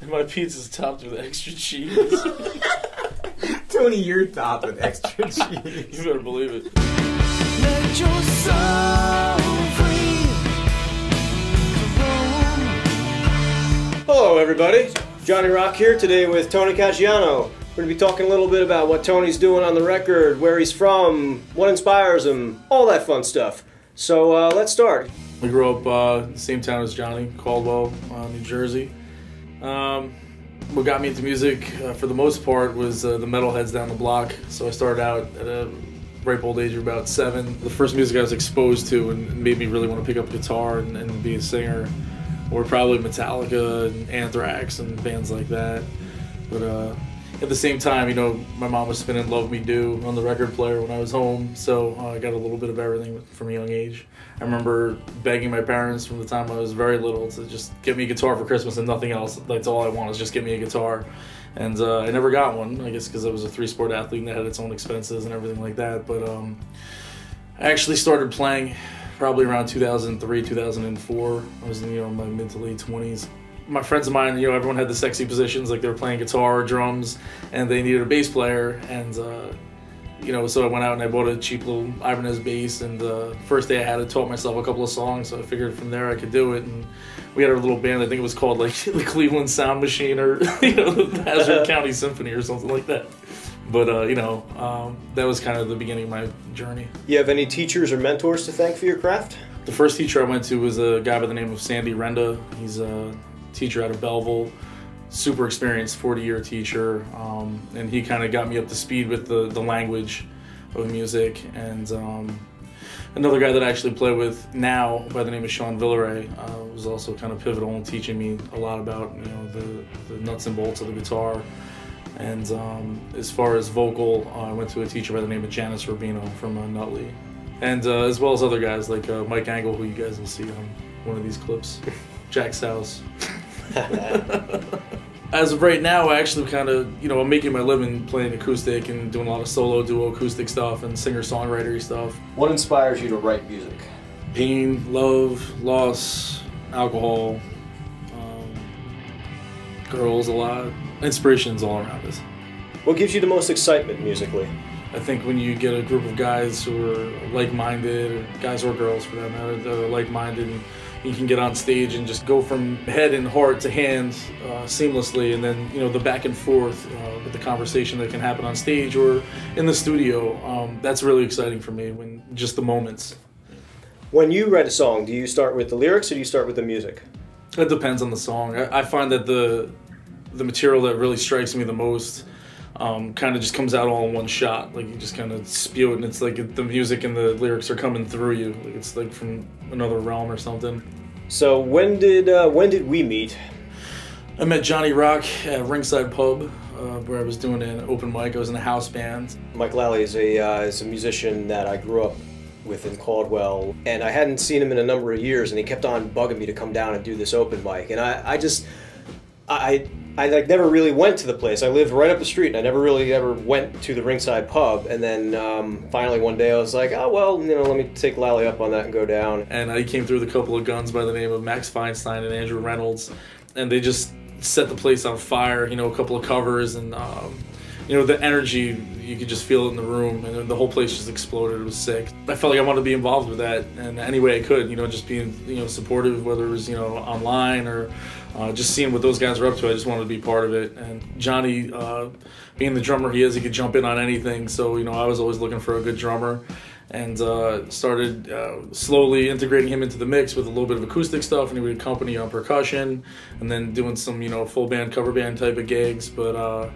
My pizza's topped with extra cheese. Tony, you're topped with extra cheese. You better believe it. Let your soul free. Hello everybody, Johnny Rock here today with Tony Caggiano. We're going to be talking a little bit about what Tony's doing on the record, where he's from, what inspires him, all that fun stuff. So let's start. I grew up in the same town as Johnny, Caldwell, New Jersey. What got me into music for the most part was the metalheads down the block. So I started out at a ripe old age of about 7. The first music I was exposed to and made me really want to pick up a guitar and be a singer were probably Metallica and Anthrax and bands like that. But at the same time, you know, my mom was spinning Love Me Do on the record player when I was home, so I got a little bit of everything from a young age. I remember begging my parents from the time I was very little to just get me a guitar for Christmas and nothing else. That's all I want is just get me a guitar. And I never got one, I guess because I was a 3-sport athlete and that had its own expenses and everything like that. But I actually started playing probably around 2003, 2004. I was in my mid to late 20s. My friends of mine, everyone had the sexy positions, like they were playing guitar or drums, and they needed a bass player. And so I went out and I bought a cheap little Ibanez bass. And the first day I had it, taught myself a couple of songs. So I figured from there I could do it. And we had our little band. I think it was called like the Cleveland Sound Machine or the Hazard County Symphony or something like that. But that was kind of the beginning of my journey. You have any teachers or mentors to thank for your craft? The first teacher I went to was a guy by the name of Sandy Renda. He's a teacher out of Belleville, super experienced 40-year teacher, and he kind of got me up to speed with the language of music. And another guy that I actually play with now by the name of Sean Villeray was also kind of pivotal in teaching me a lot about the nuts and bolts of the guitar. And as far as vocal, I went to a teacher by the name of Janice Rubino from Nutley. And as well as other guys like Mike Angle, who you guys will see on one of these clips, Jack's house. As of right now, I actually kind of, I'm making my living playing acoustic and doing a lot of solo, duo acoustic stuff and singer-songwriter stuff. What inspires you to write music? Pain, love, loss, alcohol, girls a lot. Inspiration's all around us. What gives you the most excitement musically? I think when you get a group of guys who are like-minded, or guys or girls for that matter, that are like-minded, and you can get on stage and just go from head and heart to hand seamlessly, and then the back and forth with the conversation that can happen on stage or in the studio. That's really exciting for me, when just the moments. When you write a song, do you start with the lyrics or do you start with the music? It depends on the song. I find that the material that really strikes me the most kind of just comes out all in one shot. Like you just kind of spew it, and it's like the music and the lyrics are coming through you. Like it's like from another realm or something. So when did we meet? I met Johnny Rock at Ringside Pub, where I was doing an open mic. I was in a house band. Mike Lally is a musician that I grew up with in Caldwell, and I hadn't seen him in a number of years, and he kept on bugging me to come down and do this open mic, and I like never really went to the place. I lived right up the street, and I never really ever went to the Ringside Pub. And then finally one day I was like, oh well, let me take Lally up on that and go down. And I came through with a couple of guns by the name of Max Feinstein and Andrew Reynolds, and they just set the place on fire. A couple of covers, and the energy, you could just feel it in the room, and the whole place just exploded. It was sick. I felt like I wanted to be involved with that, and any way I could, just being supportive, whether it was online or just seeing what those guys were up to. I just wanted to be part of it. And Johnny, being the drummer he is, he could jump in on anything. So I was always looking for a good drummer, and started slowly integrating him into the mix with a little bit of acoustic stuff, and he would accompany on percussion, and then doing some full band, cover band type of gigs. But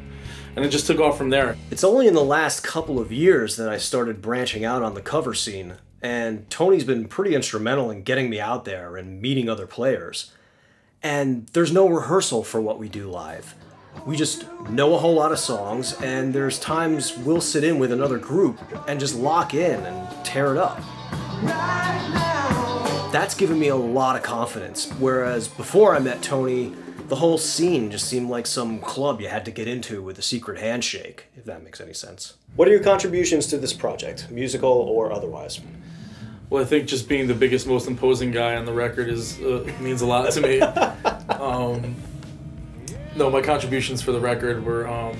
and it just took off from there. It's only in the last couple of years that I started branching out on the cover scene, and Tony's been pretty instrumental in getting me out there and meeting other players. And there's no rehearsal for what we do live. We just know a whole lot of songs, and there's times we'll sit in with another group and just lock in and tear it up. That's given me a lot of confidence, whereas before I met Tony, the whole scene just seemed like some club you had to get into with a secret handshake, if that makes any sense. What are your contributions to this project, musical or otherwise? Well, I think just being the biggest, most imposing guy on the record means a lot to me. No, my contributions for the record were I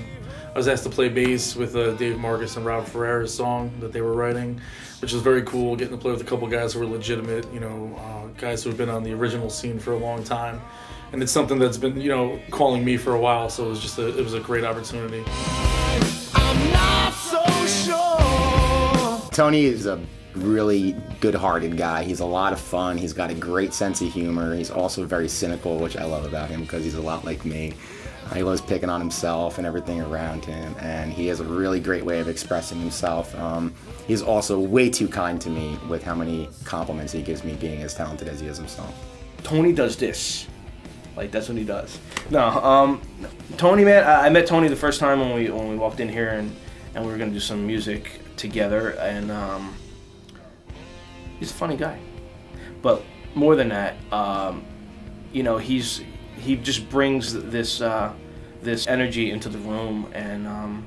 was asked to play bass with Dave Marcus and Rob Ferrera's song that they were writing, which was very cool, getting to play with a couple guys who were legitimate, you know, guys who have been on the original scene for a long time. And it's something that's been, you know, calling me for a while, so it was just it was a great opportunity. I'm not so sure. Tony is a really good-hearted guy. He's a lot of fun. He's got a great sense of humor. He's also very cynical, which I love about him because he's a lot like me. He loves picking on himself and everything around him, and he has a really great way of expressing himself. He's also way too kind to me with how many compliments he gives me being as talented as he is himself. Tony does this. Like, that's what he does. No, Tony, man, I met Tony the first time when we walked in here and we were gonna do some music together, and he's a funny guy. But more than that, you know, he just brings this this energy into the room, and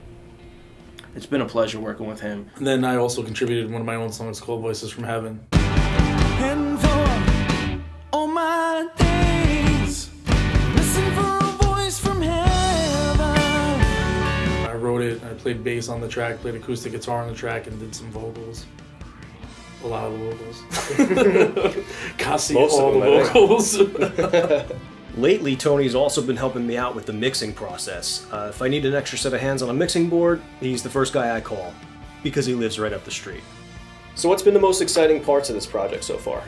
it's been a pleasure working with him. And then I also contributed one of my own songs called Voices from Heaven. And for all my days, listen for a voice from heaven. I wrote it, I played bass on the track, played acoustic guitar on the track, and did some vocals. A lot of the vocals. Cassie, all the vocals. Lately, Tony's also been helping me out with the mixing process. If I need an extra set of hands on a mixing board, he's the first guy I call, because he lives right up the street. So what's been the most exciting parts of this project so far?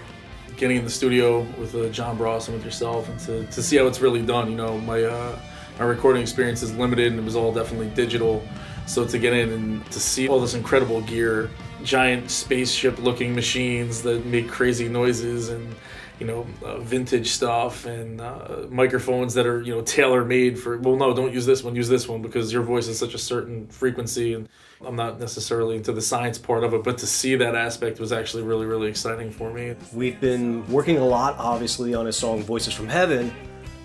Getting in the studio with John Bross and with yourself, and to see how it's really done. You know, my recording experience is limited, and it was all definitely digital. So to get in and to see all this incredible gear, giant spaceship-looking machines that make crazy noises, and you know, vintage stuff, and microphones that are, you know, tailor-made for, well, no, don't use this one because your voice is such a certain frequency, and I'm not necessarily into the science part of it, but to see that aspect was actually really, really exciting for me. We've been working a lot, obviously, on his song Voices from Heaven,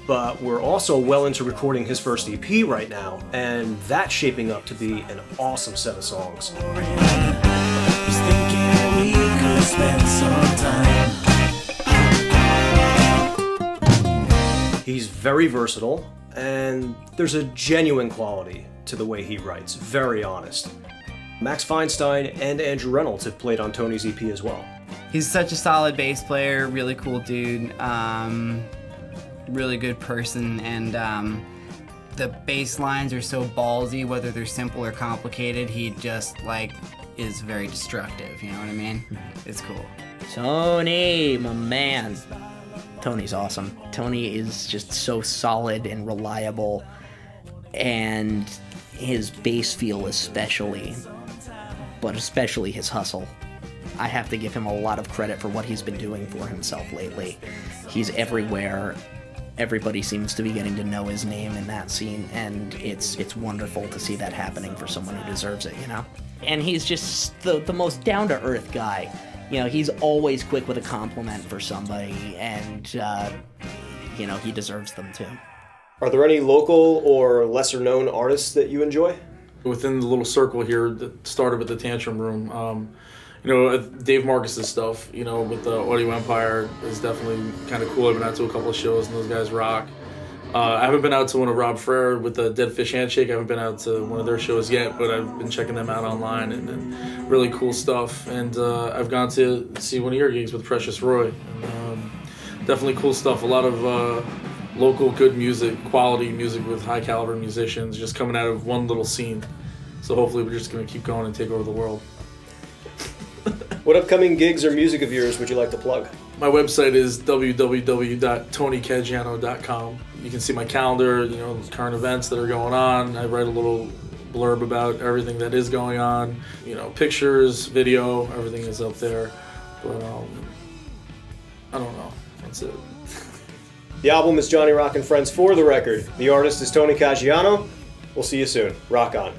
but we're also well into recording his first EP right now, and that's shaping up to be an awesome set of songs. Was thinking we could spend some time. He's very versatile, and there's a genuine quality to the way he writes, very honest. Max Feinstein and Andrew Reynolds have played on Tony's EP as well. He's such a solid bass player, really cool dude, really good person, and the bass lines are so ballsy, whether they're simple or complicated, he just, like, is very destructive, you know what I mean? It's cool. Tony, my man. Tony's awesome. Tony is just so solid and reliable, and his bass feel especially, but especially his hustle. I have to give him a lot of credit for what he's been doing for himself lately. He's everywhere. Everybody seems to be getting to know his name in that scene, and it's wonderful to see that happening for someone who deserves it, you know? And he's just the most down-to-earth guy. You know, he's always quick with a compliment for somebody, and, you know, he deserves them too. Are there any local or lesser-known artists that you enjoy? Within the little circle here that started with the Tantrum Room, you know, Dave Marcus's stuff, you know, with the Audio Empire is definitely kind of cool. I've been out to a couple of shows, and those guys rock. I haven't been out to one of Rob Ferrer with the Dead Fish Handshake. I haven't been out to one of their shows yet, but I've been checking them out online, and really cool stuff. And I've gone to see one of your gigs with Precious Roy. And, definitely cool stuff. A lot of local good music, quality music with high caliber musicians just coming out of one little scene. So hopefully we're just going to keep going and take over the world. What upcoming gigs or music of yours would you like to plug? My website is www.tonycaggiano.com. You can see my calendar, you know, current events that are going on. I write a little blurb about everything that is going on. You know, pictures, video, everything is up there. But I don't know. That's it. The album is Johnny Rock and Friends for the record. The artist is Tony Caggiano. We'll see you soon. Rock on.